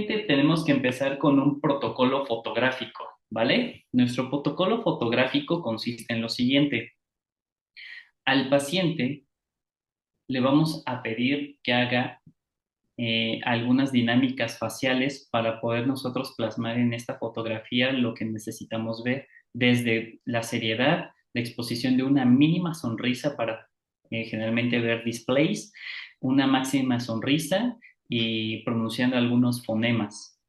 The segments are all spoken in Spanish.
Tenemos que empezar con un protocolo fotográfico, ¿vale? Nuestro protocolo fotográfico consiste en lo siguiente. Al paciente le vamos a pedir que haga algunas dinámicas faciales para poder nosotros plasmar en esta fotografía lo que necesitamos ver, desde la seriedad, la exposición de una mínima sonrisa para generalmente ver displays, una máxima sonrisa y pronunciando algunos fonemas.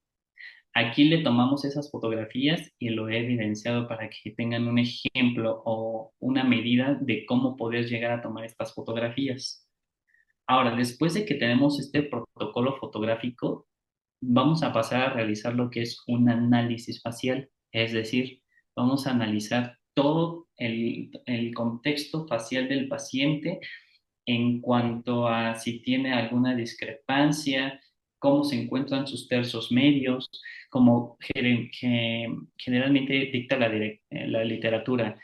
Aquí le tomamos esas fotografías y lo he evidenciado para que tengan un ejemplo o una medida de cómo poder llegar a tomar estas fotografías. Ahora, después de que tenemos este protocolo fotográfico, vamos a pasar a realizar lo que es un análisis facial, es decir, vamos a analizar todo el contexto facial del paciente en cuanto a si tiene alguna discrepancia, cómo se encuentran sus tercios medios, como generalmente dicta la literatura.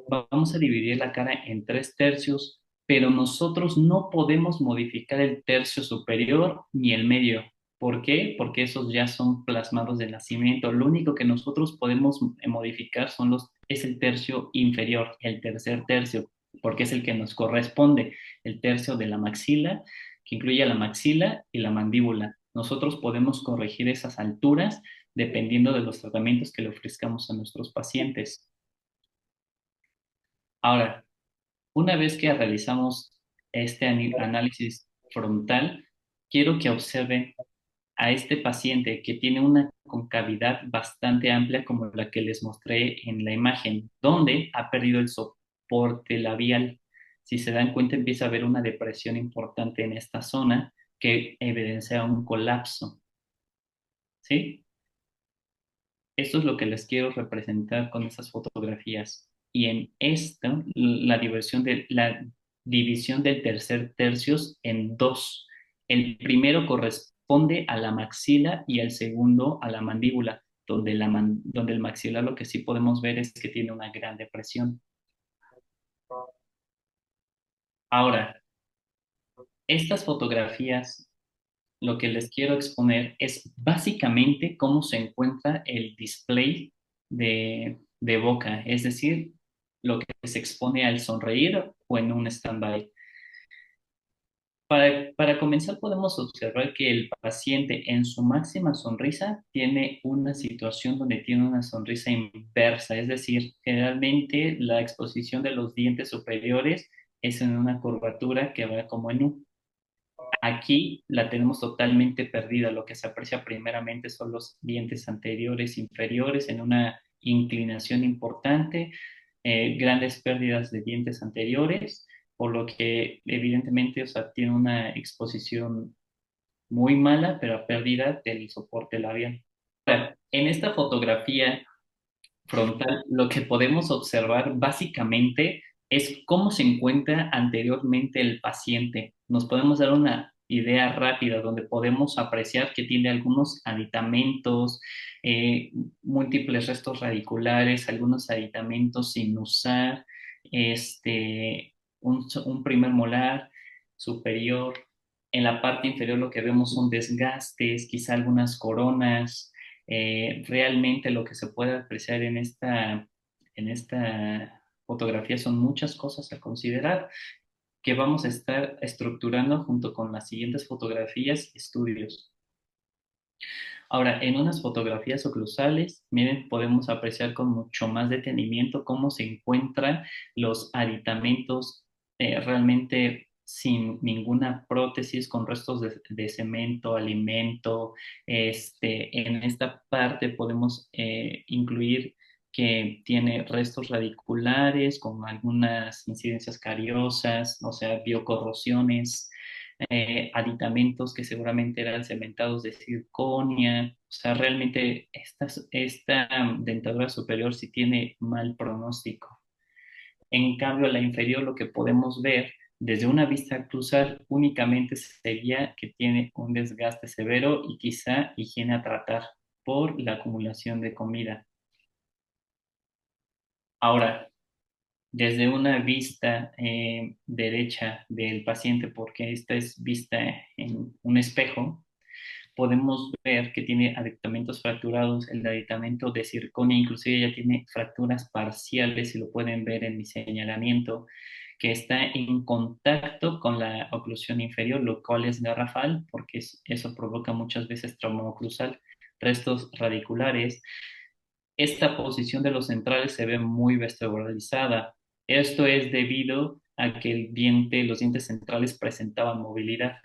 Vamos a dividir la cara en tres tercios, pero nosotros no podemos modificar el tercio superior ni el medio. ¿Por qué? Porque esos ya son plasmados de nacimiento. Lo único que nosotros podemos modificar es el tercio inferior, el tercer tercio, porque es el que nos corresponde, el tercio de la maxila, que incluye la maxila y la mandíbula. Nosotros podemos corregir esas alturas dependiendo de los tratamientos que le ofrezcamos a nuestros pacientes. Ahora, una vez que realizamos este análisis frontal, quiero que observen a este paciente que tiene una concavidad bastante amplia como la que les mostré en la imagen, donde ha perdido el soporte labial. Si se dan cuenta, empieza a haber una depresión importante en esta zona que evidencia un colapso, ¿sí? Esto es lo que les quiero representar con estas fotografías. Y en esto, la división del tercer tercios en dos. El primero corresponde a la maxila y el segundo a la mandíbula, donde el maxilar lo que sí podemos ver es que tiene una gran depresión. Ahora, estas fotografías, lo que les quiero exponer es básicamente cómo se encuentra el display de boca, es decir, lo que se expone al sonreír o en un stand-by. Para comenzar, podemos observar que el paciente en su máxima sonrisa tiene una situación donde tiene una sonrisa inversa, es decir, generalmente la exposición de los dientes superiores es en una curvatura que va como en U. Aquí la tenemos totalmente perdida. Lo que se aprecia primeramente son los dientes anteriores, inferiores, en una inclinación importante, grandes pérdidas de dientes anteriores, por lo que evidentemente, o sea, tiene una exposición muy mala, pero pérdida del soporte labial. Ahora, en esta fotografía frontal, lo que podemos observar básicamente es cómo se encuentra anteriormente el paciente. Nos podemos dar una idea rápida donde podemos apreciar que tiene algunos aditamentos, eh, múltiples restos radiculares, algunos aditamentos sin usar, un primer molar superior. En la parte inferior lo que vemos son desgastes, quizá algunas coronas. Realmente lo que se puede apreciar en esta fotografía son muchas cosas a considerar que vamos a estar estructurando junto con las siguientes fotografías y estudios. Ahora, en unas fotografías oclusales, miren, podemos apreciar con mucho más detenimiento cómo se encuentran los aditamentos realmente sin ninguna prótesis, con restos de cemento, alimento. En esta parte podemos incluir que tiene restos radiculares con algunas incidencias cariosas, o sea, biocorrosiones, aditamentos que seguramente eran cementados de circonia. O sea, realmente esta dentadura superior sí tiene mal pronóstico. En cambio, la inferior lo que podemos ver desde una vista cruzal únicamente sería que tiene un desgaste severo y quizá higiene a tratar por la acumulación de comida. Ahora, desde una vista derecha del paciente, porque esta es vista en un espejo, podemos ver que tiene aditamentos fracturados, el aditamento de circonia inclusive ya tiene fracturas parciales, y lo pueden ver en mi señalamiento, que está en contacto con la oclusión inferior, lo cual es garrafal, porque eso provoca muchas veces trauma oclusal, restos radiculares. Esta posición de los centrales se ve muy vestibularizada. Esto es debido a que los dientes centrales presentaban movilidad.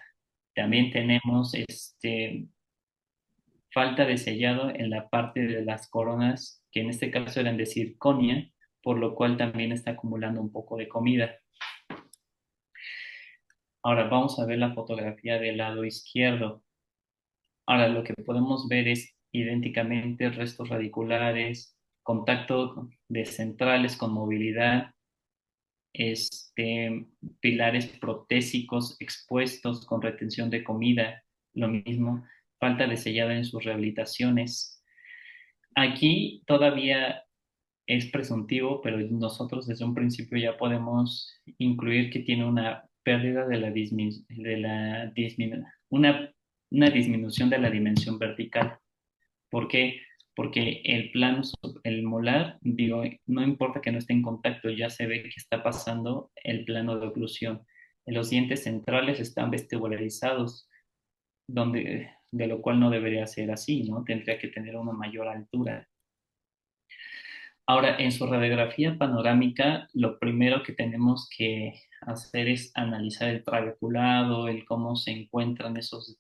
También tenemos falta de sellado en la parte de las coronas, que en este caso eran de circonia, por lo cual también está acumulando un poco de comida. Ahora vamos a ver la fotografía del lado izquierdo. Ahora lo que podemos ver es idénticamente restos radiculares, contacto de centrales con movilidad, este, pilares protésicos expuestos con retención de comida, lo mismo, falta de sellado en sus rehabilitaciones. Aquí todavía es presuntivo, pero nosotros desde un principio ya podemos incluir que tiene una pérdida de la, una disminución de la dimensión vertical. ¿Por qué? Porque el plano, el molar, digo, no importa que no esté en contacto, ya se ve que está pasando el plano de oclusión. Los dientes centrales están vestibularizados, de lo cual no debería ser así, ¿no? Tendría que tener una mayor altura. Ahora, en su radiografía panorámica, lo primero que tenemos que hacer es analizar el trabeculado, el cómo se encuentran esos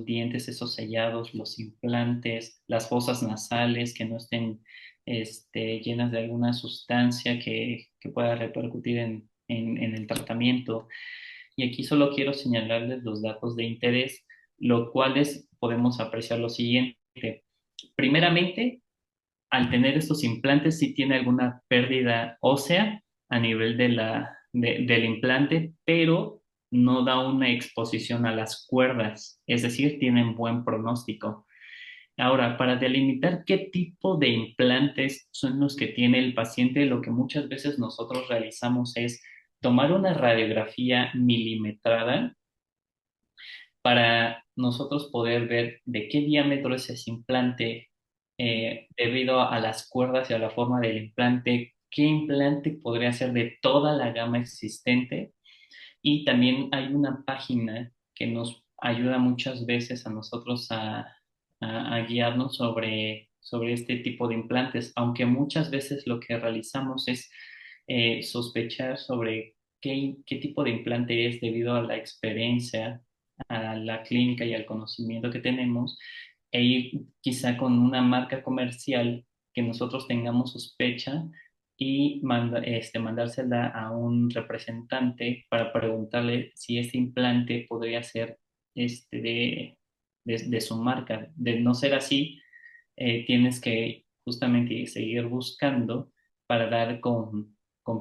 dientes, esos sellados, los implantes, las fosas nasales que no estén llenas de alguna sustancia que pueda repercutir en el tratamiento. Y aquí solo quiero señalarles los datos de interés, lo cuales podemos apreciar lo siguiente. Primeramente, al tener estos implantes sí tiene alguna pérdida ósea a nivel del implante, pero no da una exposición a las cuerdas, es decir, tienen buen pronóstico. Ahora, para delimitar qué tipo de implantes son los que tiene el paciente, lo que muchas veces nosotros realizamos es tomar una radiografía milimetrada para nosotros poder ver de qué diámetro es ese implante, debido a las cuerdas y a la forma del implante, qué implante podría ser de toda la gama existente. Y también hay una página que nos ayuda muchas veces a nosotros a guiarnos sobre este tipo de implantes, aunque muchas veces lo que realizamos es sospechar sobre qué tipo de implante es debido a la experiencia, a la clínica y al conocimiento que tenemos, e ir quizá con una marca comercial que nosotros tengamos sospecha y mandársela a un representante para preguntarle si ese implante podría ser de su marca. De no ser así, tienes que justamente seguir buscando para dar con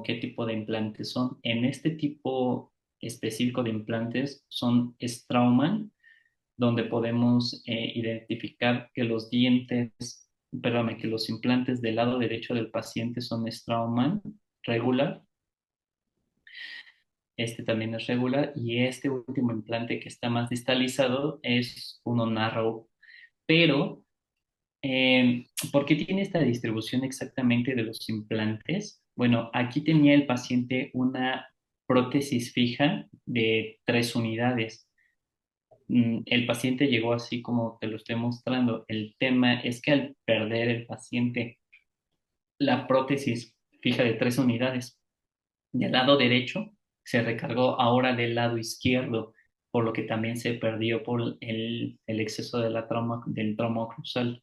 qué tipo de implantes son. En este tipo específico de implantes son Straumann, donde podemos identificar que los dientes, perdón, que los implantes del lado derecho del paciente son Straumann regular, este también es regular, y este último implante que está más distalizado es uno narrow. Pero, ¿por qué tiene esta distribución exactamente de los implantes? Bueno, aquí tenía el paciente una prótesis fija de 3 unidades. El paciente llegó así como te lo estoy mostrando. El tema es que al perder el paciente la prótesis fija de 3 unidades del lado derecho, se recargó ahora del lado izquierdo, por lo que también se perdió por el exceso de del trauma oclusal.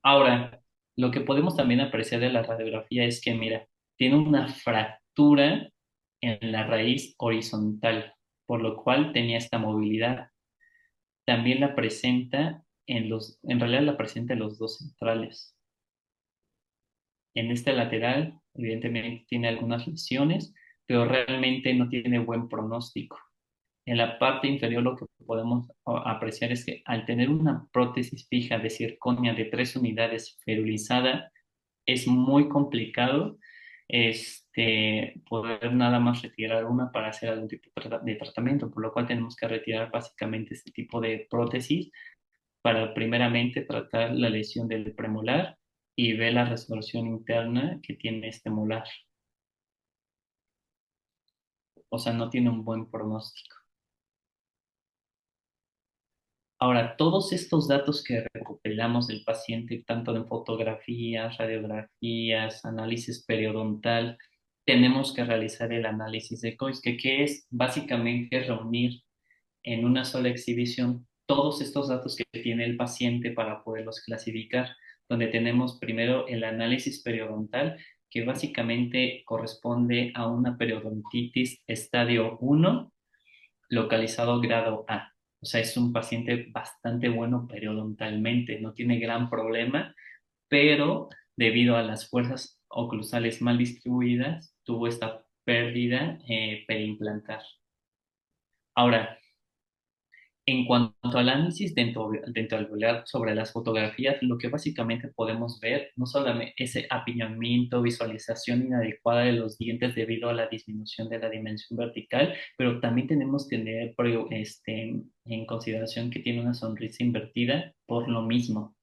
Ahora, lo que podemos también apreciar de la radiografía es que, mira, tiene una fractura en la raíz horizontal, por lo cual tenía esta movilidad. También la presenta en realidad la presenta en los dos centrales. En este lateral, evidentemente tiene algunas lesiones, pero realmente no tiene buen pronóstico. En la parte inferior lo que podemos apreciar es que al tener una prótesis fija de circonia de 3 unidades ferulizada, es muy complicado poder nada más retirar una para hacer algún tipo de tratamiento, por lo cual tenemos que retirar básicamente este tipo de prótesis para primeramente tratar la lesión del premolar y ver la resolución interna que tiene este molar. O sea, no tiene un buen pronóstico. Ahora, todos estos datos que recopilamos del paciente, tanto en fotografías, radiografías, análisis periodontal, tenemos que realizar el análisis de COIS, que es básicamente reunir en una sola exhibición todos estos datos que tiene el paciente para poderlos clasificar, donde tenemos primero el análisis periodontal, que básicamente corresponde a una periodontitis estadio 1 localizado grado A. O sea, es un paciente bastante bueno periodontalmente, no tiene gran problema, pero debido a las fuerzas oclusales mal distribuidas, tuvo esta pérdida periimplantar. Ahora, en cuanto al análisis dentoalveolar sobre las fotografías, lo que básicamente podemos ver no solamente ese apiñamiento, visualización inadecuada de los dientes debido a la disminución de la dimensión vertical, pero también tenemos que tener en consideración que tiene una sonrisa invertida por lo mismo.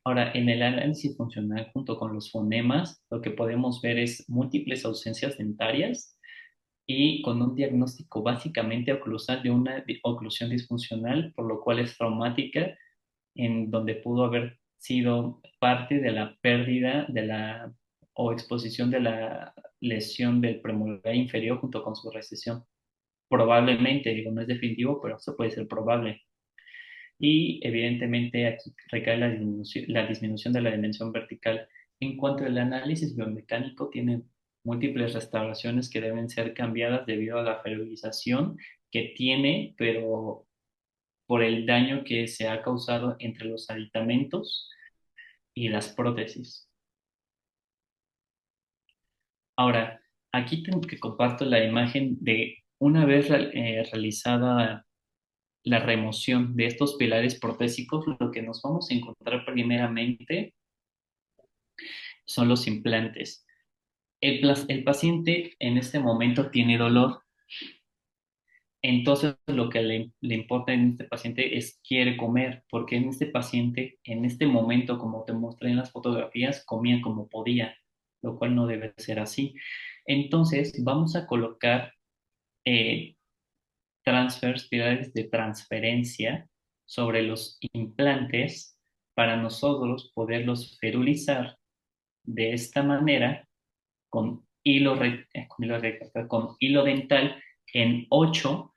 Ahora, en el análisis funcional junto con los fonemas, lo que podemos ver es múltiples ausencias dentarias y con un diagnóstico básicamente oclusal de una oclusión disfuncional, por lo cual es traumática, en donde pudo haber sido parte de la pérdida de la o exposición de la lesión del premolar inferior junto con su recesión. Probablemente, digo, no es definitivo, pero eso puede ser probable. Y evidentemente aquí recae la disminución de la dimensión vertical. En cuanto al análisis biomecánico, tiene múltiples restauraciones que deben ser cambiadas debido a la ferilización que tiene, pero por el daño que se ha causado entre los aditamentos y las prótesis. Ahora, aquí tengo que comparto la imagen de una vez realizada la remoción de estos pilares protésicos, lo que nos vamos a encontrar primeramente son los implantes. El paciente en este momento tiene dolor, entonces lo que le importa en este paciente es quiere comer, porque en este paciente, en este momento, como te mostré en las fotografías, comía como podía, lo cual no debe ser así. Entonces vamos a colocar eh, transfers, pilares de transferencia sobre los implantes para nosotros poderlos ferulizar de esta manera con hilo dental en 8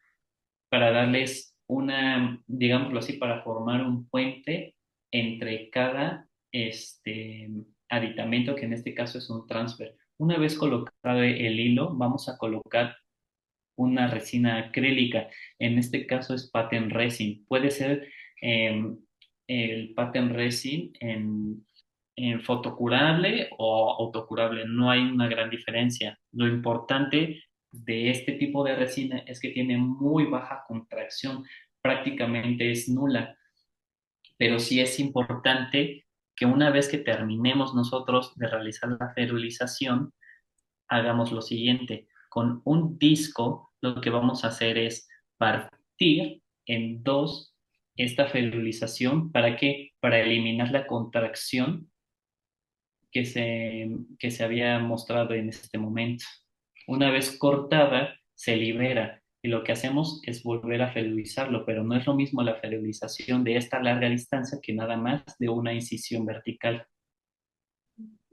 para darles una, digámoslo así, para formar un puente entre cada aditamento, que en este caso es un transfer. Una vez colocado el hilo, vamos a colocar una resina acrílica. En este caso es patent resin. Puede ser eh, el patent resin en fotocurable o autocurable. No hay una gran diferencia. Lo importante de este tipo de resina es que tiene muy baja contracción, prácticamente es nula, pero sí es importante que una vez que terminemos nosotros de realizar la ferulización, hagamos lo siguiente. Con un disco, lo que vamos a hacer es partir en dos esta ferulización. ¿Para qué? Para eliminar la contracción que se había mostrado en este momento. Una vez cortada, se libera. Y lo que hacemos es volver a ferulizarlo, pero no es lo mismo la ferulización de esta larga distancia que nada más de una incisión vertical.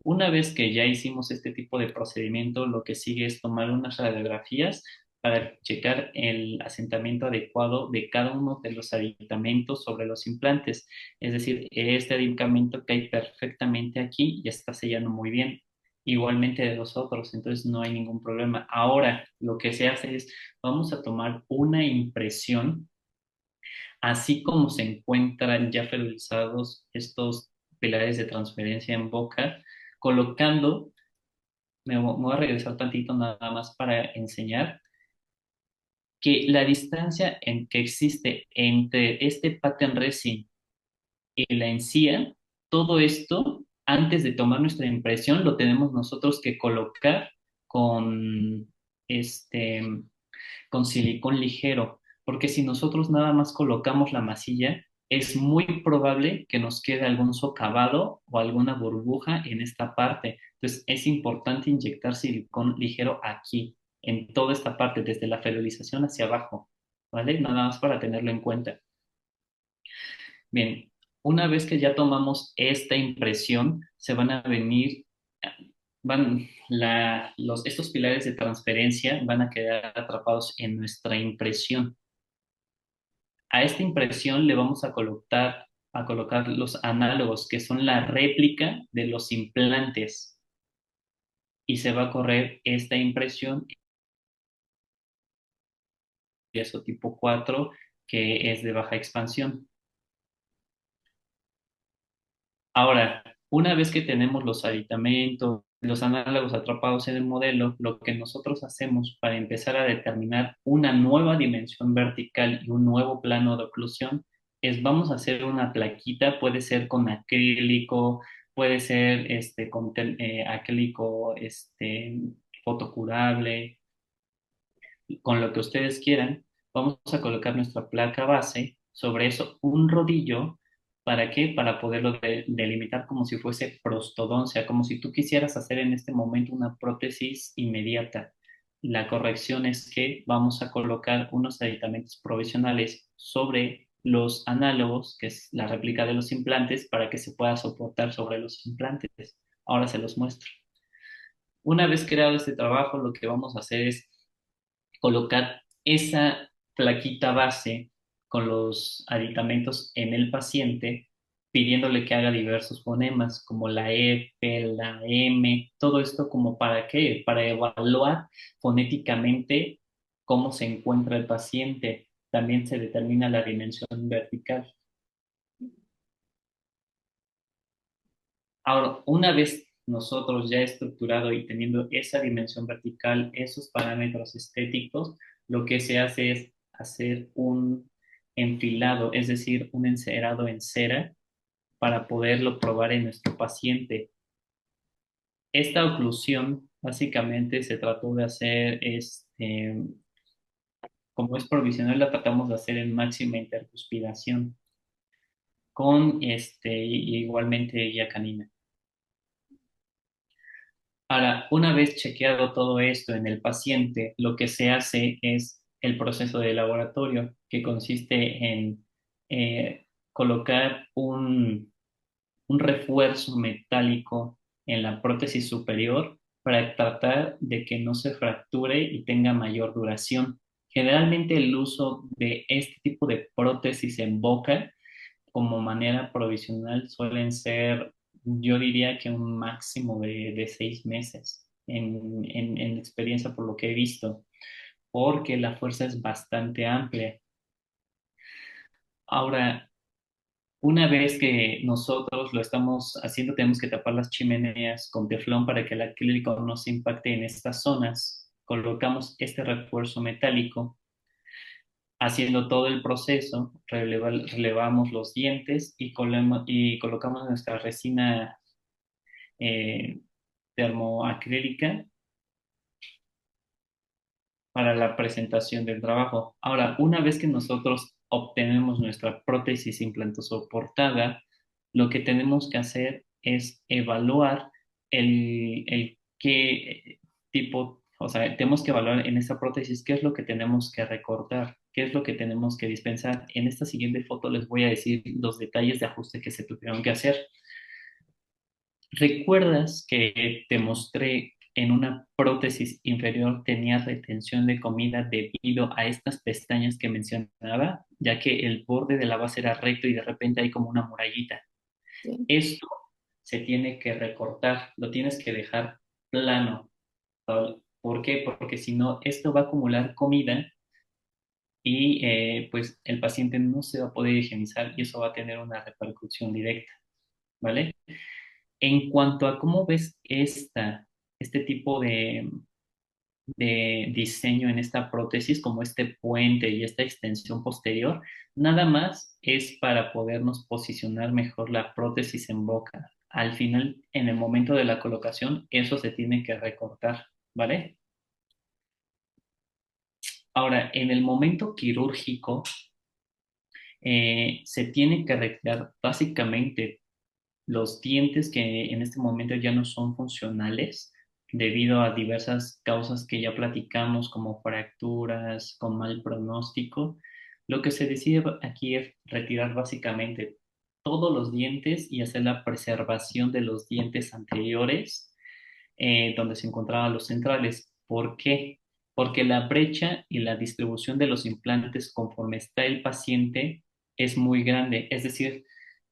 Una vez que ya hicimos este tipo de procedimiento, lo que sigue es tomar unas radiografías para checar el asentamiento adecuado de cada uno de los aditamentos sobre los implantes. Es decir, este aditamento cae perfectamente aquí y está sellando muy bien. Igualmente de los otros, entonces no hay ningún problema. Ahora, lo que se hace es, vamos a tomar una impresión, así como se encuentran ya fertilizados estos pilares de transferencia en boca, colocando, me voy a regresar tantito nada más para enseñar que la distancia que existe entre este pattern resin y la encía, todo esto antes de tomar nuestra impresión, lo tenemos nosotros que colocar con, este, con silicón ligero, porque si nosotros nada más colocamos la masilla, es muy probable que nos quede algún socavado o alguna burbuja en esta parte. Entonces, es importante inyectar silicón ligero aquí, en toda esta parte, desde la ferilización hacia abajo, ¿vale? Nada más para tenerlo en cuenta. Bien, una vez que ya tomamos esta impresión, se van a venir, estos pilares de transferencia van a quedar atrapados en nuestra impresión. A esta impresión le vamos a colocar los análogos, que son la réplica de los implantes, y se va a correr esta impresión en yeso tipo 4, que es de baja expansión. Ahora, una vez que tenemos los aditamentos, los análogos atrapados en el modelo, lo que nosotros hacemos para empezar a determinar una nueva dimensión vertical y un nuevo plano de oclusión es vamos a hacer una plaquita, puede ser con acrílico, puede ser con acrílico fotocurable, con lo que ustedes quieran, vamos a colocar nuestra placa base, sobre eso un rodillo. ¿Para qué? Para poderlo delimitar como si fuese prostodoncia, como si tú quisieras hacer en este momento una prótesis inmediata. La corrección es que vamos a colocar unos aditamentos provisionales sobre los análogos, que es la réplica de los implantes, para que se pueda soportar sobre los implantes. Ahora se los muestro. Una vez creado este trabajo, lo que vamos a hacer es colocar esa plaquita base con los aditamentos en el paciente, pidiéndole que haga diversos fonemas como la F, la M, todo esto como para qué, para evaluar fonéticamente cómo se encuentra el paciente. También se determina la dimensión vertical. Ahora, una vez nosotros ya estructurado y teniendo esa dimensión vertical, esos parámetros estéticos, lo que se hace es hacer un enfilado, es decir, un encerado en cera para poderlo probar en nuestro paciente. Esta oclusión básicamente se trató de hacer, como es provisional, la tratamos de hacer en máxima intercuspiración con igualmente guía canina. Ahora, una vez chequeado todo esto en el paciente, lo que se hace es el proceso de laboratorio, que consiste en colocar un refuerzo metálico en la prótesis superior para tratar de que no se fracture y tenga mayor duración. Generalmente el uso de este tipo de prótesis en boca como manera provisional suelen ser, yo diría que un máximo de 6 meses en experiencia por lo que he visto, porque la fuerza es bastante amplia. Ahora, una vez que nosotros lo estamos haciendo, tenemos que tapar las chimeneas con teflón para que el acrílico no se impacte en estas zonas. Colocamos este refuerzo metálico. Haciendo todo el proceso, relevamos los dientes y colocamos nuestra resina eh, termoacrílica para la presentación del trabajo. Ahora, una vez que nosotros obtenemos nuestra prótesis implantosoportada, lo que tenemos que hacer es evaluar el qué tipo, o sea, tenemos que evaluar en esta prótesis qué es lo que tenemos que recortar, qué es lo que tenemos que dispensar. En esta siguiente foto les voy a decir los detalles de ajuste que se tuvieron que hacer. ¿Recuerdas que te mostré en una prótesis inferior tenía retención de comida debido a estas pestañas que mencionaba, ya que el borde de la base era recto y de repente hay como una murallita? Sí. Esto se tiene que recortar, lo tienes que dejar plano. ¿Por qué? Porque si no, esto va a acumular comida y pues el paciente no se va a poder higienizar y eso va a tener una repercusión directa, ¿vale? En cuanto a cómo ves este tipo de diseño en esta prótesis, como este puente y esta extensión posterior, nada más es para podernos posicionar mejor la prótesis en boca. al final, en el momento de la colocación, eso se tiene que recortar, ¿vale? Ahora, en el momento quirúrgico, se tiene que retirar básicamente los dientes que en este momento ya no son funcionales debido a diversas causas que ya platicamos, como fracturas, con mal pronóstico. Lo que se decide aquí es retirar básicamente todos los dientes y hacer la preservación de los dientes anteriores, donde se encontraban los centrales. ¿Por qué? Porque la brecha y la distribución de los implantes conforme está el paciente es muy grande. Es decir,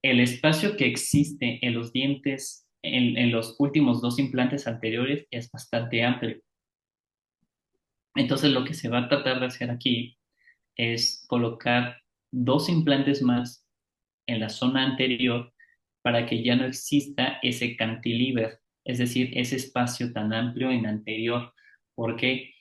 el espacio que existe en los dientes, en los últimos dos implantes anteriores, es bastante amplio. Entonces, lo que se va a tratar de hacer aquí es colocar dos implantes más en la zona anterior para que ya no exista ese cantilever, es decir, ese espacio tan amplio en anterior. ¿Por qué?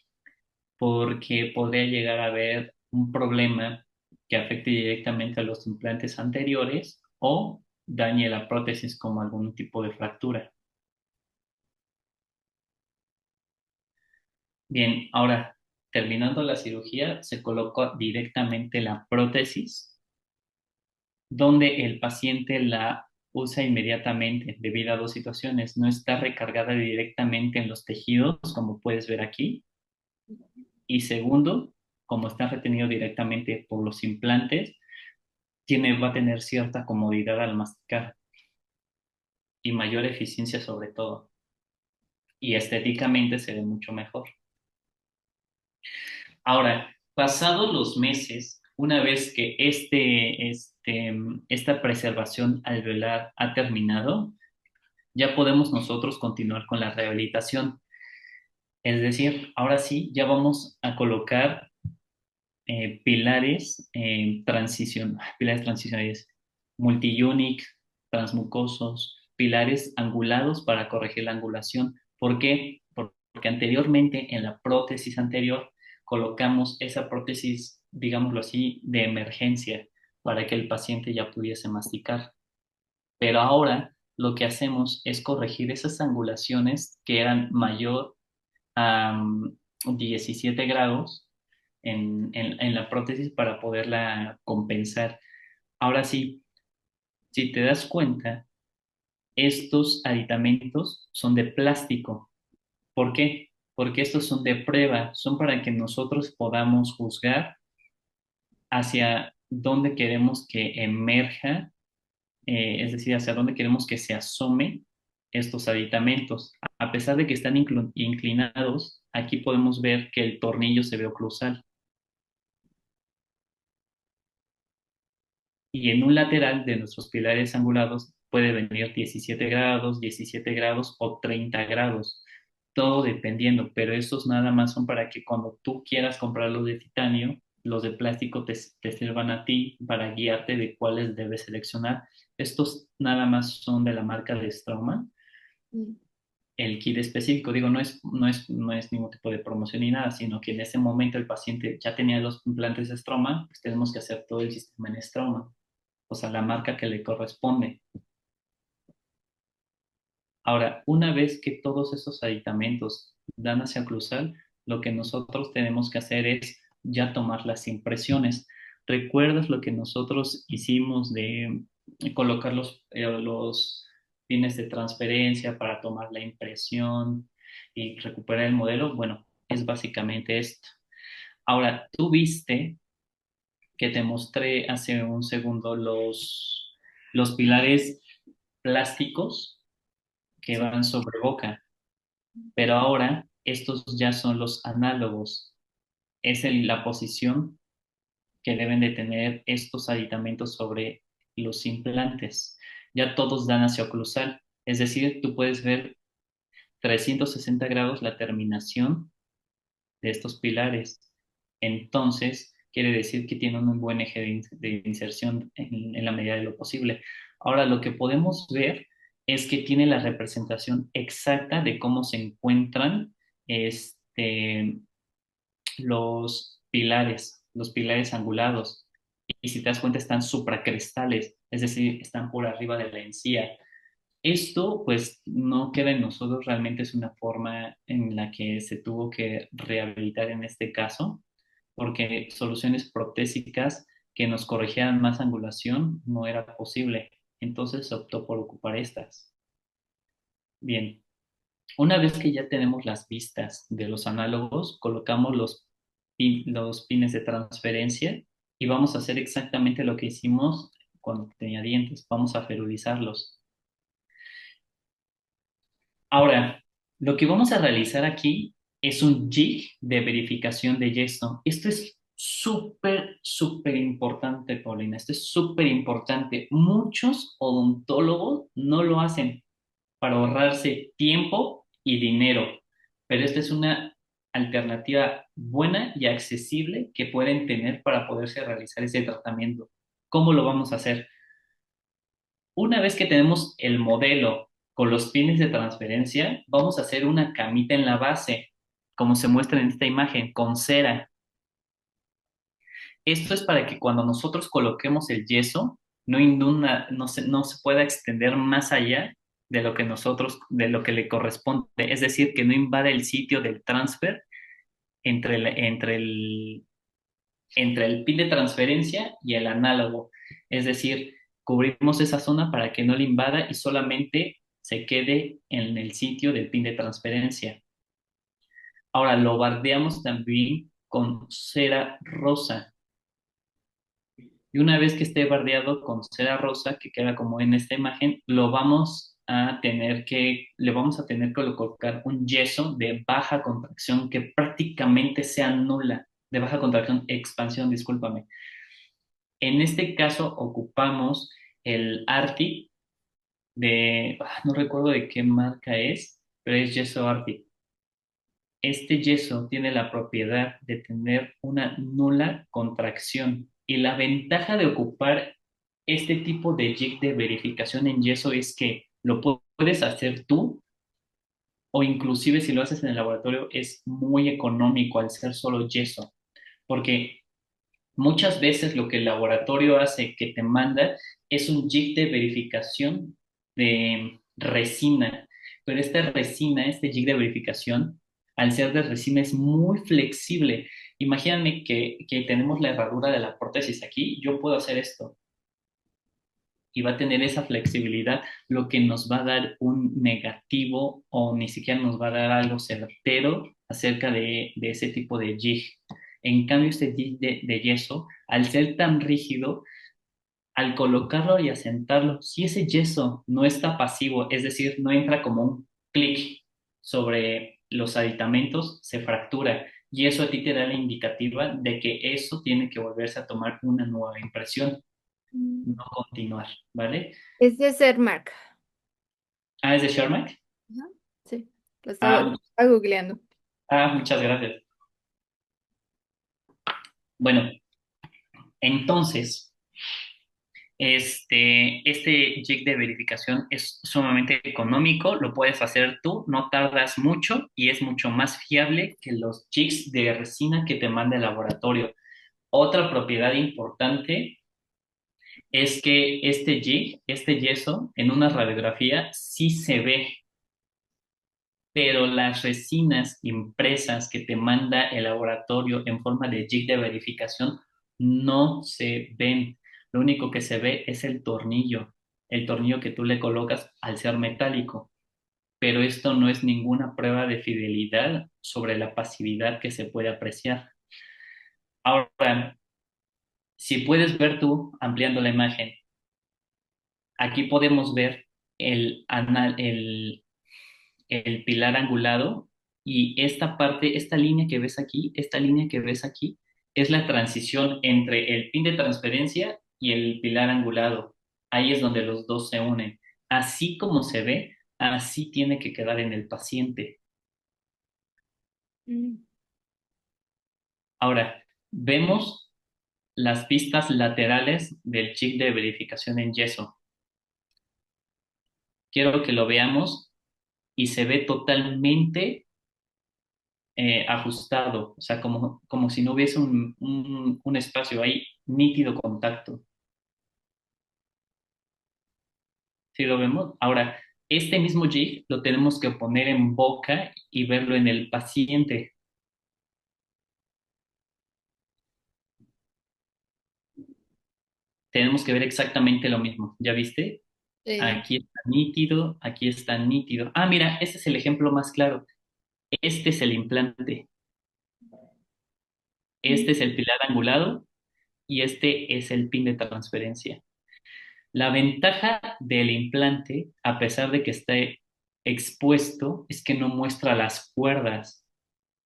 Porque podría llegar a haber un problema que afecte directamente a los implantes anteriores o dañe la prótesis como algún tipo de fractura. Bien, ahora, terminando la cirugía, se colocó directamente la prótesis donde el paciente la usa inmediatamente debido a dos situaciones. No está recargada directamente en los tejidos, como puedes ver aquí. Y segundo, como está retenido directamente por los implantes, va a tener cierta comodidad al masticar y mayor eficiencia sobre todo. Y estéticamente se ve mucho mejor. Ahora, pasados los meses, una vez que esta preservación alveolar ha terminado, ya podemos nosotros continuar con la rehabilitación. Es decir, ahora sí, ya vamos a colocar pilares transicionales, multi-unique, transmucosos, pilares angulados para corregir la angulación. ¿Por qué? Porque anteriormente, en la prótesis anterior, colocamos esa prótesis, digámoslo así, de emergencia para que el paciente ya pudiese masticar. Pero ahora lo que hacemos es corregir esas angulaciones que eran mayor a 17 grados en la prótesis para poderla compensar. Ahora sí, si te das cuenta, estos aditamentos son de plástico. ¿Por qué? Porque estos son de prueba, son para que nosotros podamos juzgar hacia dónde queremos que emerja, es decir, hacia dónde queremos que se asome estos aditamentos. A pesar de que están inclinados, aquí podemos ver que el tornillo se ve oclusal. Y en un lateral de nuestros pilares angulados puede venir 17 grados, 17 grados o 30 grados, todo dependiendo, pero estos nada más son para que cuando tú quieras comprar los de titanio, los de plástico te sirvan a ti para guiarte de cuáles debes seleccionar. Estos nada más son de la marca de Straumann. El kit específico, digo, no es ningún tipo de promoción ni nada, sino que en ese momento el paciente ya tenía los implantes de Straumann, pues tenemos que hacer todo el sistema en Straumann, o sea, la marca que le corresponde. Ahora, una vez que todos esos aditamentos dan hacia oclusal, lo que nosotros tenemos que hacer es ya tomar las impresiones. ¿Recuerdas lo que nosotros hicimos de colocar los pines de transferencia para tomar la impresión y recuperar el modelo? Bueno, es básicamente esto. Ahora, tú viste que te mostré hace un segundo los pilares plásticos que Sí. van sobre boca, pero ahora estos ya son los análogos. Es la posición que deben de tener estos aditamentos sobre los implantes. Ya todos dan hacia oclusal, es decir, tú puedes ver 360 grados la terminación de estos pilares. Entonces, quiere decir que tienen un buen eje de inserción en la medida de lo posible. Ahora, lo que podemos ver es que tiene la representación exacta de cómo se encuentran este, los pilares angulados. Y si te das cuenta, están supracrestales, es decir, están por arriba de la encía. Esto pues no queda en nosotros, realmente es una forma en la que se tuvo que rehabilitar en este caso, porque soluciones protésicas que nos corrigieran más angulación no era posible. Entonces se optó por ocupar estas. Bien, una vez que ya tenemos las vistas de los análogos, colocamos los pines de transferencia y vamos a hacer exactamente lo que hicimos cuando tenía dientes. Vamos a ferulizarlos. Ahora, lo que vamos a realizar aquí es un jig de verificación de yeso. Esto es súper importante, Paulina. Esto es súper importante. Muchos odontólogos no lo hacen para ahorrarse tiempo y dinero, pero esta es una alternativa buena y accesible que pueden tener para poderse realizar ese tratamiento. ¿Cómo lo vamos a hacer? Una vez que tenemos el modelo con los pines de transferencia, vamos a hacer una camita en la base, como se muestra en esta imagen, con cera. Esto es para que cuando nosotros coloquemos el yeso, no se pueda extender más allá de lo que de lo que le corresponde. Es decir, que no invada el sitio del transfer entre entre el pin de transferencia y el análogo. Es decir, cubrimos esa zona para que no le invada y solamente se quede en el sitio del pin de transferencia. Ahora lo bardeamos también con cera rosa. Y una vez que esté bardeado con cera rosa, que queda como en esta imagen, le vamos a tener que colocar un yeso de baja contracción que prácticamente sea nula, de baja contracción, expansión, discúlpame. En este caso ocupamos el Arctic no recuerdo de qué marca es, pero es yeso Arctic. Este yeso tiene la propiedad de tener una nula contracción y la ventaja de ocupar este tipo de jig de verificación en yeso es que puedes hacer tú o inclusive si lo haces en el laboratorio es muy económico al ser solo yeso, porque muchas veces lo que el laboratorio hace que te manda es un jig de verificación de resina, pero esta resina, este jig de verificación, al ser de resina es muy flexible. Imagínate que tenemos la herradura de la prótesis aquí, yo puedo hacer esto y va a tener esa flexibilidad, lo que nos va a dar un negativo o ni siquiera nos va a dar algo certero acerca de ese tipo de jig. En cambio, este jig de yeso, al ser tan rígido, al colocarlo y asentarlo, si ese yeso no está pasivo, es decir, no entra como un clic sobre los aditamentos, se fractura. Y eso a ti te da la indicativa de que eso tiene que volverse a tomar una nueva impresión, Mm. no continuar, ¿vale? Es de Cermark. Ah, ¿es de Shermack? Ajá. Sí, lo Ah, estaba googleando. muchas gracias. Bueno, entonces, este jig de verificación es sumamente económico, lo puedes hacer tú, no tardas mucho y es mucho más fiable que los jigs de resina que te manda el laboratorio. Otra propiedad importante es que este jig, este yeso, en una radiografía sí se ve, pero las resinas impresas que te manda el laboratorio en forma de jig de verificación no se ven. Lo único que se ve es el tornillo que tú le colocas al ser metálico, pero esto no es ninguna prueba de fidelidad sobre la pasividad que se puede apreciar. Ahora, si puedes ver tú, ampliando la imagen, aquí podemos ver el, anal- el pilar angulado y esta parte, esta línea que ves aquí, es la transición entre el pin de transferencia y el pilar angulado. Ahí es donde los dos se unen. Así como se ve, así tiene que quedar en el paciente. Mm. Ahora, vemos las pistas laterales del chip de verificación en yeso. Quiero que lo veamos y se ve totalmente ajustado, o sea, como si no hubiese un espacio ahí, nítido contacto. ¿Sí lo vemos? Ahora, Este mismo jig lo tenemos que poner en boca y verlo en el paciente. Tenemos que ver exactamente lo mismo. ¿Ya viste? Sí. Aquí está nítido, aquí está nítido. Ah, mira, este es el ejemplo más claro. Este es el implante, este es el pilar angulado y este es el pin de transferencia. La ventaja del implante, a pesar de que esté expuesto, es que no muestra las cuerdas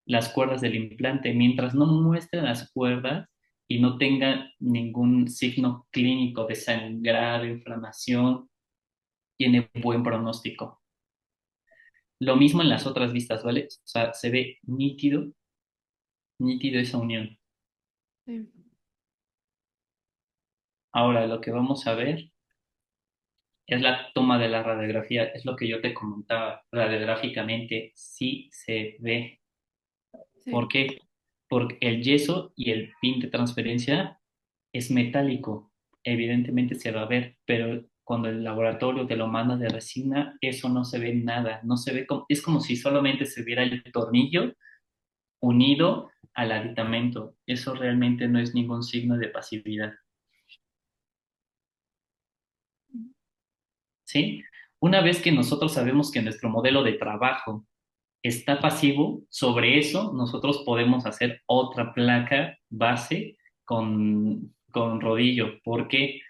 del implante. Mientras no muestre las cuerdas y no tenga ningún signo clínico de sangrado, inflamación, tiene buen pronóstico. Lo mismo en las otras vistas, ¿vale? O sea, se ve nítido, nítido esa unión. Sí. Ahora, lo que vamos a ver es la toma de la radiografía, es lo que yo te comentaba. Radiográficamente sí se ve. ¿Por Sí. qué? Porque el yeso y el pin de transferencia es metálico. Evidentemente se va a ver, pero cuando el laboratorio te lo manda de resina, eso no se ve nada. No se ve como, es como si solamente se viera el tornillo unido al aditamento. Eso realmente no es ningún signo de pasividad. ¿Sí? Una vez que nosotros sabemos que nuestro modelo de trabajo está pasivo, sobre eso nosotros podemos hacer otra placa base con rodillo. ¿Por qué?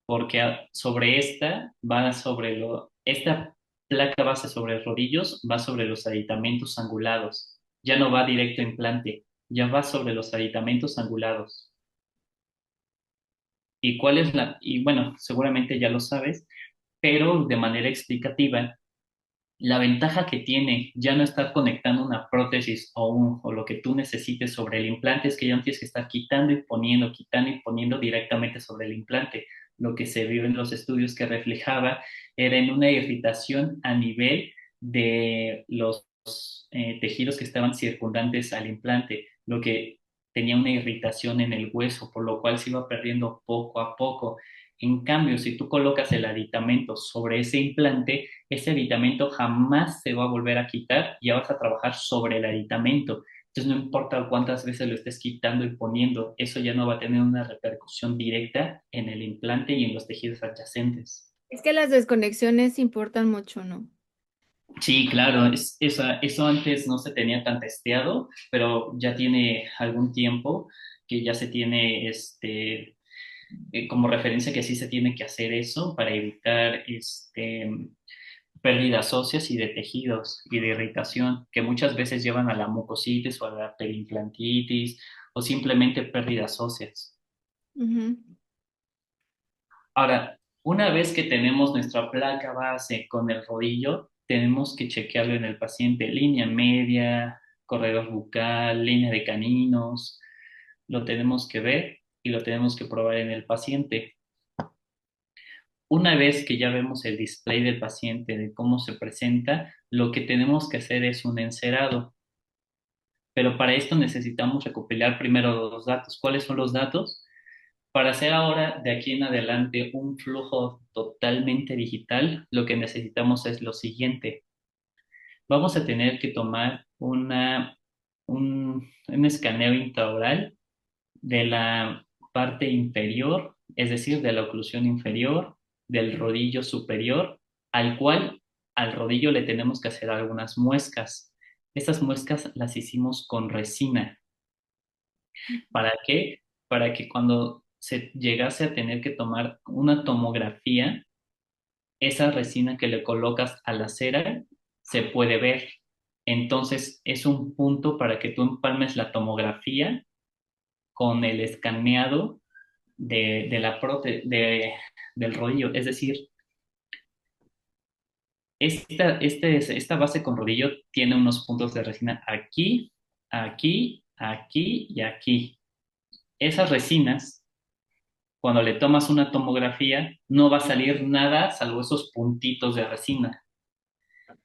Porque sobre esta placa base sobre rodillos va sobre los aditamentos angulados. Ya no va directo a implante, ya va sobre los aditamentos angulados. ¿Y cuál es y bueno, seguramente ya lo sabes, pero de manera explicativa, la ventaja que tiene ya no estar conectando una prótesis o lo que tú necesites sobre el implante es que ya no tienes que estar quitando y poniendo directamente sobre el implante. Lo que se vio en los estudios que reflejaba era en una irritación a nivel de los tejidos que estaban circundantes al implante, lo que tenía una irritación en el hueso, por lo cual se iba perdiendo poco a poco. En cambio, si tú colocas el aditamento sobre ese implante, ese aditamento jamás se va a volver a quitar, ya vas a trabajar sobre el aditamento. Entonces no importa cuántas veces lo estés quitando y poniendo, eso ya no va a tener una repercusión directa en el implante y en los tejidos adyacentes. Es que las desconexiones importan mucho, ¿no? Sí, claro, eso antes no se tenía tan testeado, pero ya tiene algún tiempo que ya se tiene como referencia que sí se tiene que hacer eso para evitar pérdidas óseas y de tejidos y de irritación que muchas veces llevan a la mucositis o a la perimplantitis o simplemente pérdidas óseas. Ujú. Ahora, una vez que tenemos nuestra placa base con el rodillo, tenemos que chequearlo en el paciente, línea media, corredor bucal, línea de caninos, lo tenemos que ver y lo tenemos que probar en el paciente. Una vez que ya vemos el display del paciente, de cómo se presenta, lo que tenemos que hacer es un encerado. Pero para esto necesitamos recopilar primero los datos. ¿Cuáles son los datos? Para hacer ahora, de aquí en adelante, un flujo totalmente digital, lo que necesitamos es lo siguiente. Vamos a tener que tomar un escaneo intraoral de la parte inferior, es decir, de la oclusión inferior, del rodillo superior, al cual al rodillo le tenemos que hacer algunas muescas. Estas muescas las hicimos con resina. ¿Para qué? Para que cuando se llegase a tener que tomar una tomografía, esa resina que le colocas a la cera se puede ver. Entonces es un punto para que tú empalmes la tomografía con el escaneado de del rodillo. Es decir, esta base con rodillo tiene unos puntos de resina aquí, aquí, aquí y aquí. Esas resinas, cuando le tomas una tomografía, no va a salir nada salvo esos puntitos de resina.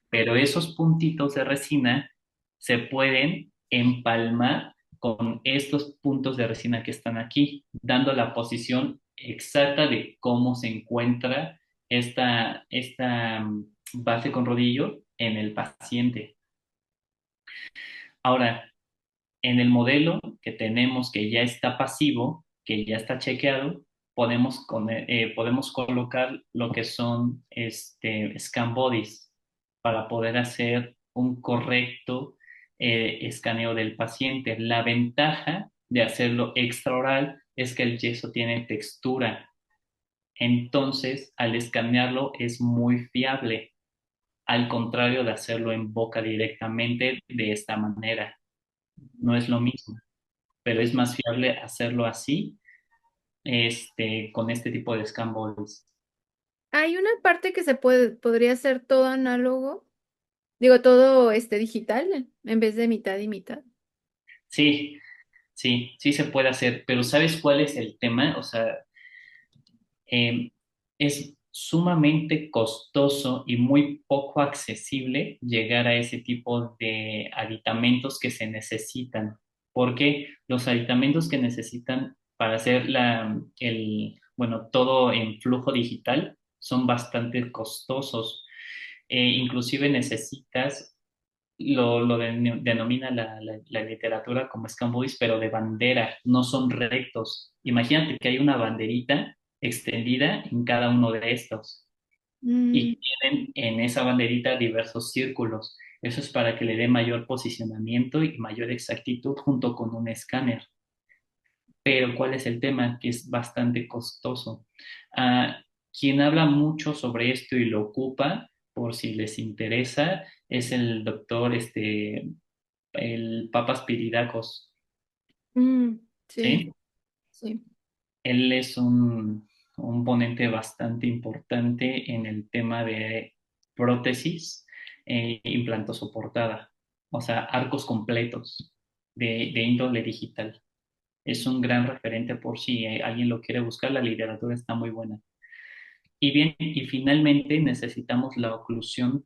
Pero esos puntitos de resina se pueden empalmar con estos puntos de resina que están aquí, dando la posición exacta de cómo se encuentra esta base con rodillo en el paciente. Ahora, en el modelo que tenemos que ya está pasivo, que ya está chequeado, podemos colocar lo que son scan bodies para poder hacer un correcto escaneo del paciente. La ventaja de hacerlo extraoral es que el yeso tiene textura. Entonces, al escanearlo es muy fiable, al contrario de hacerlo en boca directamente de esta manera. No es lo mismo, pero es más fiable hacerlo así, con este tipo de scan bodies. Hay una parte que podría ser todo análogo, digo, todo digital, en vez de mitad y mitad. Sí, sí, sí se puede hacer, pero ¿sabes cuál es el tema? O sea, eh, es sumamente costoso y muy poco accesible llegar a ese tipo de aditamentos que se necesitan, porque los aditamentos que necesitan para hacer bueno, todo en flujo digital son bastante costosos. Inclusive necesitas, denomina la literatura como scanboys, pero de bandera, no son rectos. Imagínate que hay una banderita extendida en cada uno de estos Mm, y tienen en esa banderita diversos círculos. Eso es para que le dé mayor posicionamiento y mayor exactitud junto con un escáner. Pero ¿cuál es el tema? Que es bastante costoso. Ah, quien habla mucho sobre esto y lo ocupa, por si les interesa, es el doctor, el Papa Spiridakos, mm, sí, ¿sí? sí. Él es un ponente bastante importante en el tema de prótesis e implantosoportada, o sea, arcos completos de índole digital. Es un gran referente por si alguien lo quiere buscar, la literatura está muy buena. Y bien, y finalmente necesitamos la oclusión.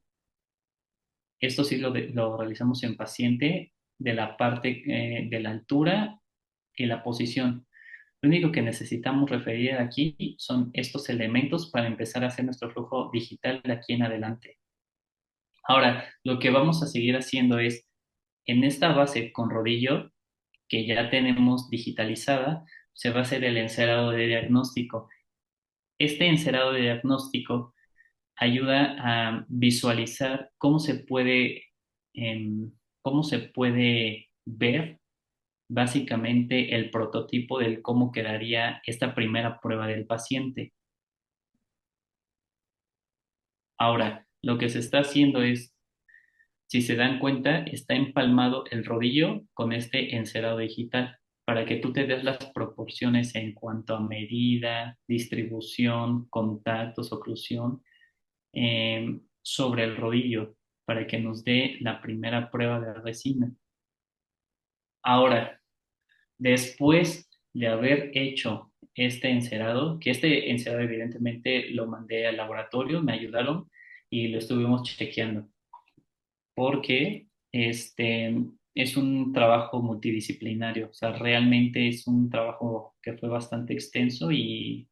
Esto sí lo realizamos en paciente de la parte de la altura y la posición. Lo único que necesitamos referir aquí son estos elementos para empezar a hacer nuestro flujo digital de aquí en adelante. Ahora, lo que vamos a seguir haciendo es, en esta base con rodillo, que ya tenemos digitalizada, se va a hacer el encerado de diagnóstico. Este encerado de diagnóstico ayuda a visualizar em, cómo se puede ver básicamente el prototipo del cómo quedaría esta primera prueba del paciente. Ahora, lo que se está haciendo es, si se dan cuenta, está empalmado el rodillo con este encerado digital para que tú te des las proporciones en cuanto a medida, distribución, contactos, oclusión sobre el rodillo para que nos dé la primera prueba de resina. Ahora, después de haber hecho este encerado, que este encerado evidentemente lo mandé al laboratorio, me ayudaron y lo estuvimos chequeando, porque es un trabajo multidisciplinario, o sea, realmente es un trabajo que fue bastante extenso y,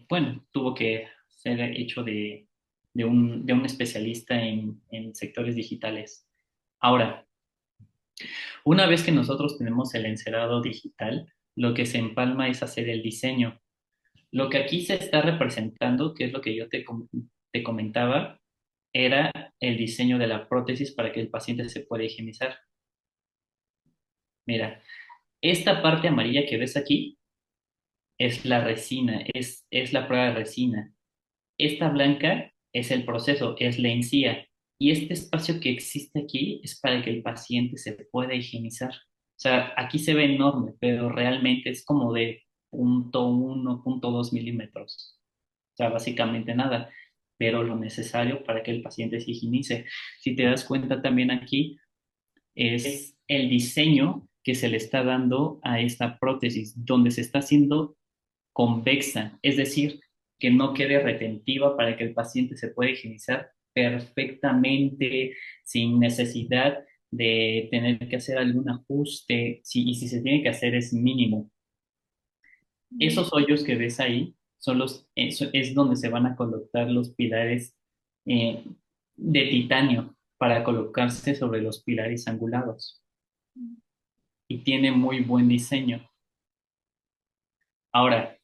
bueno, tuvo que ser hecho de un especialista en sectores digitales. Ahora, una vez que nosotros tenemos el encerado digital, lo que se empalma es hacer el diseño. Lo que aquí se está representando, que es lo que yo te comentaba, era el diseño de la prótesis para que el paciente se pueda higienizar. Mira, esta parte amarilla que ves aquí es la resina, es la prueba de resina. Esta blanca es el proceso, es la encía. Y este espacio que existe aquí es para que el paciente se pueda higienizar. O sea, aquí se ve enorme, pero realmente es como de 0,1, 0,2 milímetros. O sea, básicamente nada, pero lo necesario para que el paciente se higienice. Si te das cuenta también aquí, es el diseño que se le está dando a esta prótesis, donde se está haciendo convexa, es decir, que no quede retentiva para que el paciente se pueda higienizar perfectamente sin necesidad de tener que hacer algún ajuste, y si se tiene que hacer es mínimo. Mm, Esos hoyos que ves ahí es donde se van a colocar los pilares eh, de titanio para colocarse sobre los pilares angulados y tiene muy buen diseño. Ahora,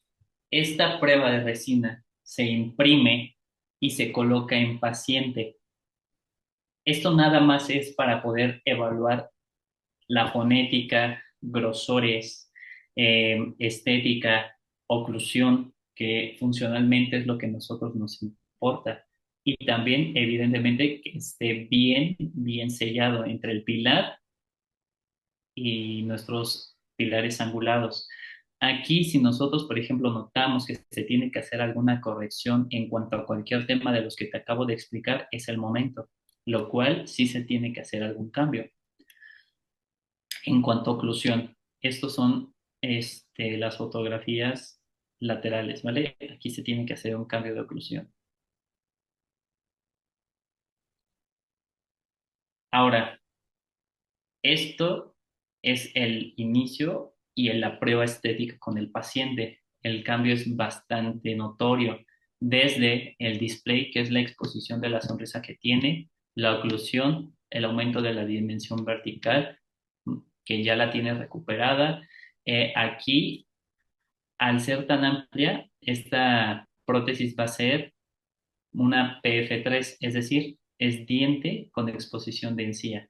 esta prueba de resina se imprime y se coloca en paciente. Esto nada más es para poder evaluar la fonética, grosores, estética, oclusión, que funcionalmente es lo que a nosotros nos importa. Y también, evidentemente, que esté bien sellado entre el pilar y nuestros pilares angulados. Aquí, si nosotros, por ejemplo, notamos que se tiene que hacer alguna corrección en cuanto a cualquier tema de los que te acabo de explicar, es el momento, lo cual sí se tiene que hacer algún cambio. En cuanto a oclusión, estos son las fotografías laterales, ¿vale? Aquí se tiene que hacer un cambio de oclusión. Ahora, esto es el inicio y en la prueba estética con el paciente. El cambio es bastante notorio, desde el display, que es la exposición de la sonrisa que tiene, la oclusión, el aumento de la dimensión vertical, que ya la tiene recuperada. Aquí, al ser tan amplia, esta prótesis va a ser una PF3, es decir, es diente con exposición de encía.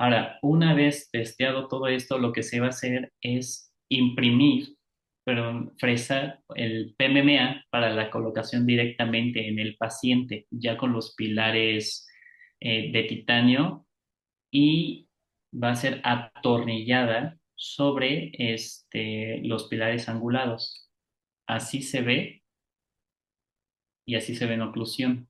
Ahora, una vez testeado todo esto, lo que se va a hacer es imprimir, pero fresar el PMMA para la colocación directamente en el paciente, ya con los pilares de titanio y va a ser atornillada sobre los pilares angulados. Así se ve y así se ve en oclusión.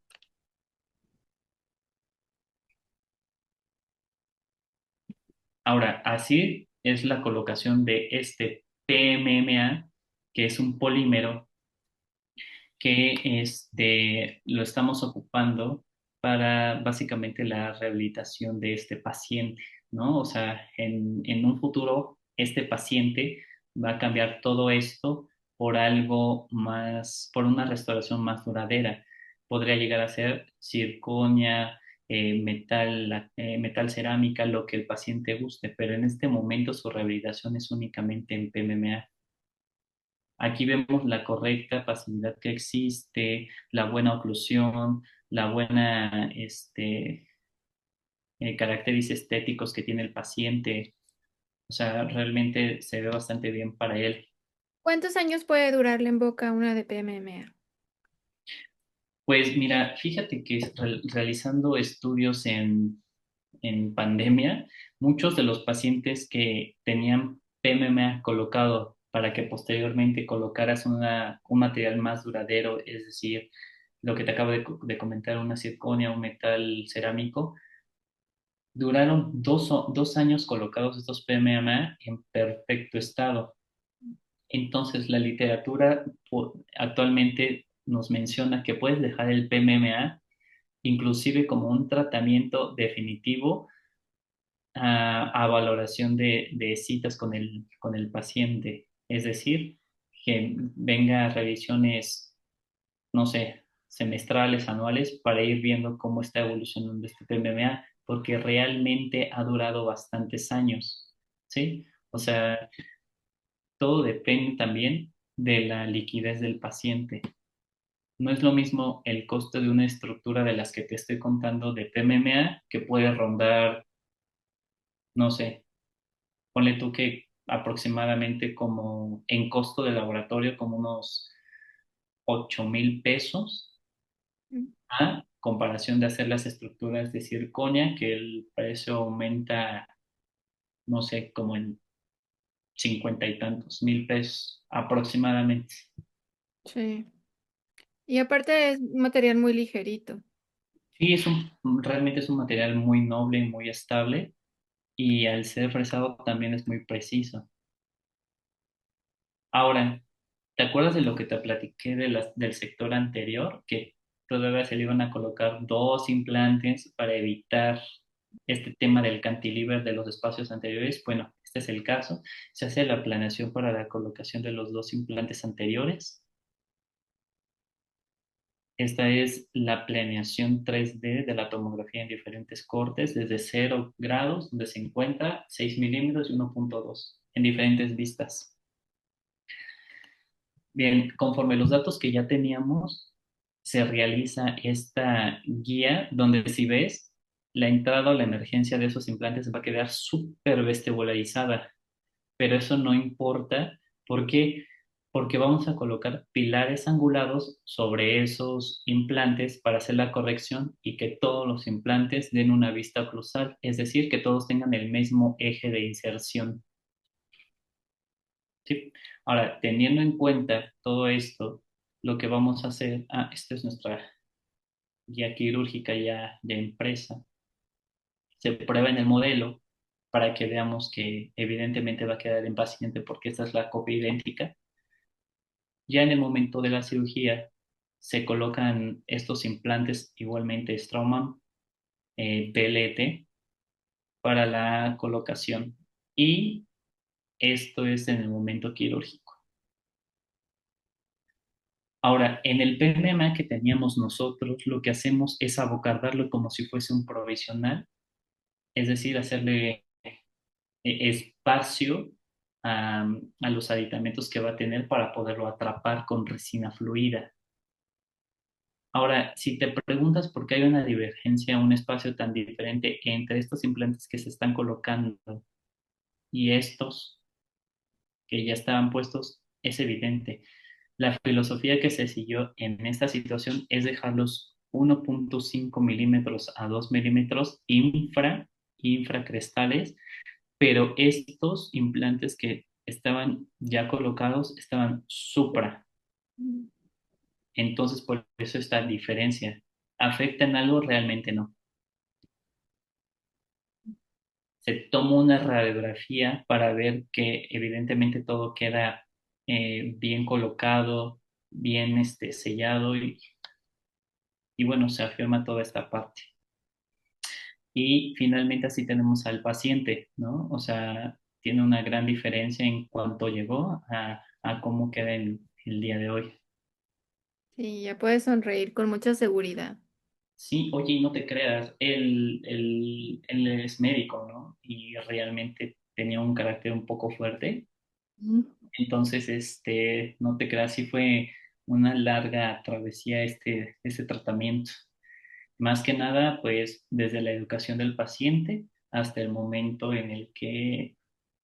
Ahora, así es la colocación de este PMMA, que es un polímero que lo estamos ocupando para básicamente la rehabilitación de este paciente, ¿no? O sea, en un futuro, este paciente va a cambiar todo esto por algo más, por una restauración más duradera. Podría llegar a ser circonia, metal cerámica, lo que el paciente guste, pero en este momento su rehabilitación es únicamente en PMMA. Aquí vemos la correcta facilidad que existe, la buena oclusión, la buena caracteres estéticos que tiene el paciente. O sea, realmente se ve bastante bien para él. ¿Cuántos años puede durarle en boca una de PMMA? Pues mira, fíjate que realizando estudios en pandemia, muchos de los pacientes que tenían PMMA colocado para que posteriormente colocaras un material más duradero, es decir, lo que te acabo de comentar, una circonia, un metal cerámico, duraron 2 años colocados estos PMMA en perfecto estado. Entonces, la literatura actualmente nos menciona que puedes dejar el PMMA inclusive como un tratamiento definitivo a valoración de citas con el paciente. Es decir, que venga a revisiones, no sé, semestrales, anuales, para ir viendo cómo está evolucionando este PMMA, porque realmente ha durado bastantes años, ¿sí? O sea, todo depende también de la liquidez del paciente. No es lo mismo el costo de una estructura de las que te estoy contando de PMMA, que puede rondar, no sé, ponle tú que aproximadamente como en costo de laboratorio como unos 8,000 pesos, a comparación de hacer las estructuras de circonia, que el precio aumenta, no sé, como en 50 y tantos mil pesos aproximadamente. Sí. Y aparte es un material muy ligerito. Sí, realmente es un material muy noble y muy estable y al ser fresado también es muy preciso. Ahora, ¿te acuerdas de lo que te platiqué del sector anterior? Que todavía se le iban a colocar dos implantes para evitar este tema del cantilever de los espacios anteriores. Bueno, este es el caso, se hace la planeación para la colocación de los dos implantes anteriores. Esta es la planeación 3D de la tomografía en diferentes cortes, desde 0 grados, donde se encuentra 6 milímetros y 1,2 en diferentes vistas. Bien, conforme los datos que ya teníamos, se realiza esta guía donde si ves, la entrada o la emergencia de esos implantes va a quedar súper vestibularizada, pero eso no importa. ¿Por qué? Porque vamos a colocar pilares angulados sobre esos implantes para hacer la corrección y que todos los implantes den una vista oclusal, es decir, que todos tengan el mismo eje de inserción. ¿Sí? Ahora, teniendo en cuenta todo esto, lo que vamos a hacer, esta es nuestra guía quirúrgica ya impresa, se prueba en el modelo para que veamos que evidentemente va a quedar en paciente porque esta es la copia idéntica. Ya en el momento de la cirugía se colocan estos implantes igualmente Straumann PLT para la colocación y esto es en el momento quirúrgico. Ahora, en el PMMA que teníamos nosotros, lo que hacemos es abocardarlo como si fuese un provisional, es decir, hacerle espacio a los aditamentos que va a tener para poderlo atrapar con resina fluida. Ahora, si te preguntas por qué hay una divergencia, un espacio tan diferente entre estos implantes que se están colocando y estos que ya estaban puestos, es evidente. La filosofía que se siguió en esta situación es dejarlos 1,5 milímetros a 2 milímetros infracrestales, pero estos implantes que estaban ya colocados estaban supra. Entonces, por eso esta diferencia. ¿Afecta en algo? Realmente no. Se toma una radiografía para ver que evidentemente todo queda bien colocado, bien sellado y bueno, se afirma toda esta parte. Y finalmente así tenemos al paciente, ¿no? O sea, tiene una gran diferencia en cuanto llegó a cómo queda el día de hoy. Sí, ya puedes sonreír con mucha seguridad. Sí, oye, y no te creas, él es médico, ¿no? Y realmente tenía un carácter un poco fuerte. Mm. Entonces, no te creas, sí fue una larga travesía este tratamiento. Más que nada, pues desde la educación del paciente hasta el momento en el que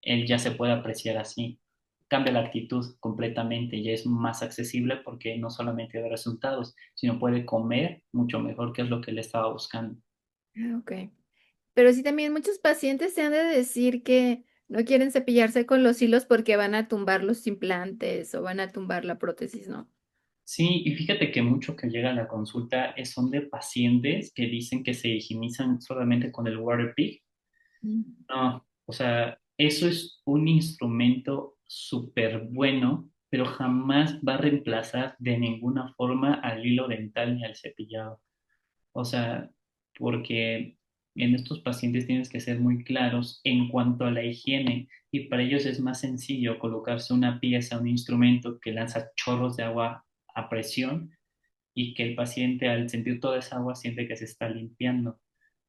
él ya se puede apreciar así. Cambia la actitud completamente, ya es más accesible porque no solamente da resultados, sino puede comer mucho mejor, que es lo que él estaba buscando. Ok. Pero sí, también muchos pacientes te han de decir que no quieren cepillarse con los hilos porque van a tumbar los implantes o van a tumbar la prótesis, ¿no? Sí, y fíjate que mucho que llega a la consulta son de pacientes que dicen que se higienizan solamente con el Waterpik. Mm. No, o sea, eso es un instrumento súper bueno, pero jamás va a reemplazar de ninguna forma al hilo dental ni al cepillado. O sea, porque en estos pacientes tienes que ser muy claros en cuanto a la higiene y para ellos es más sencillo colocarse una pieza, un instrumento que lanza chorros de agua a presión y que el paciente al sentir toda esa agua siente que se está limpiando,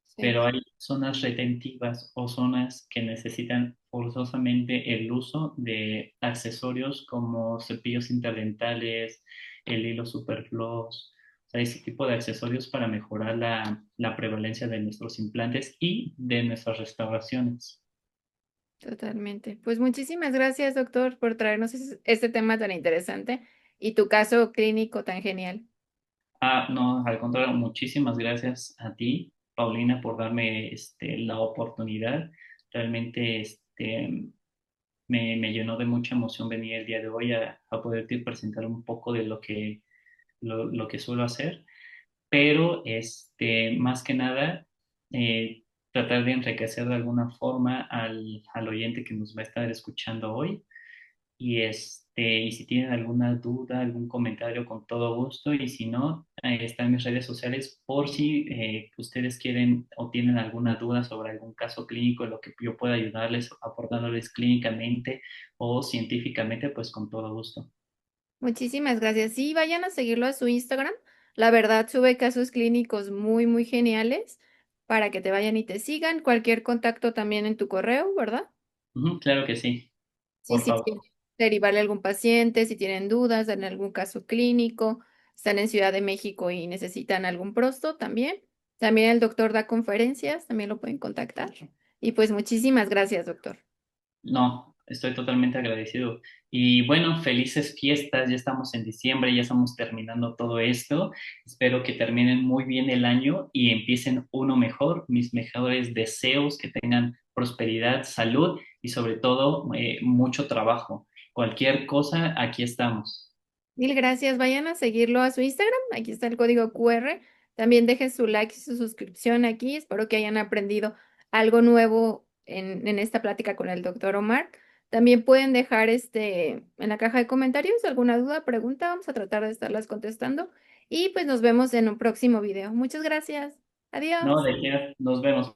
Sí. pero hay zonas retentivas o zonas que necesitan forzosamente el uso de accesorios como cepillos interdentales, el hilo superfluos, o sea, ese tipo de accesorios para mejorar la prevalencia de nuestros implantes y de nuestras restauraciones. Totalmente. Pues muchísimas gracias, doctor, por traernos este tema tan interesante y tu caso clínico tan genial. No, al contrario, muchísimas gracias a ti, Paulina, por darme la oportunidad. Realmente me llenó de mucha emoción venir el día de hoy a poderte presentar un poco de lo que suelo hacer, pero más que nada, eh, tratar de enriquecer de alguna forma al oyente que nos va a estar escuchando hoy. Y Y si tienen alguna duda, algún comentario, con todo gusto. Y si no, están mis redes sociales por si ustedes quieren o tienen alguna duda sobre algún caso clínico, en lo que yo pueda ayudarles, aportándoles clínicamente o científicamente, pues con todo gusto. Muchísimas gracias. Sí, vayan a seguirlo a su Instagram. La verdad, sube casos clínicos muy, muy geniales para que te vayan y te sigan. Cualquier contacto también en tu correo, ¿verdad? Ujú, claro que sí, Sí, por si favor. quieren derivarle a algún paciente, si tienen dudas en algún caso clínico, están en Ciudad de México y necesitan algún prosto también. También el doctor da conferencias, también lo pueden contactar. Y pues muchísimas gracias, doctor. No, estoy totalmente agradecido. Y bueno, felices fiestas, ya estamos en diciembre, ya estamos terminando todo esto. Espero que terminen muy bien el año y empiecen uno mejor. Mis mejores deseos, que tengan prosperidad, salud y sobre todo mucho trabajo. Cualquier cosa, aquí estamos. Mil gracias. Vayan a seguirlo a su Instagram. Aquí está el código QR. También dejen su like y su suscripción aquí. Espero que hayan aprendido algo nuevo en esta plática con el doctor Omar. También pueden dejar en la caja de comentarios alguna duda, pregunta. Vamos a tratar de estarlas contestando. Y pues nos vemos en un próximo video. Muchas gracias. No, Adiós. de qué, nos vemos.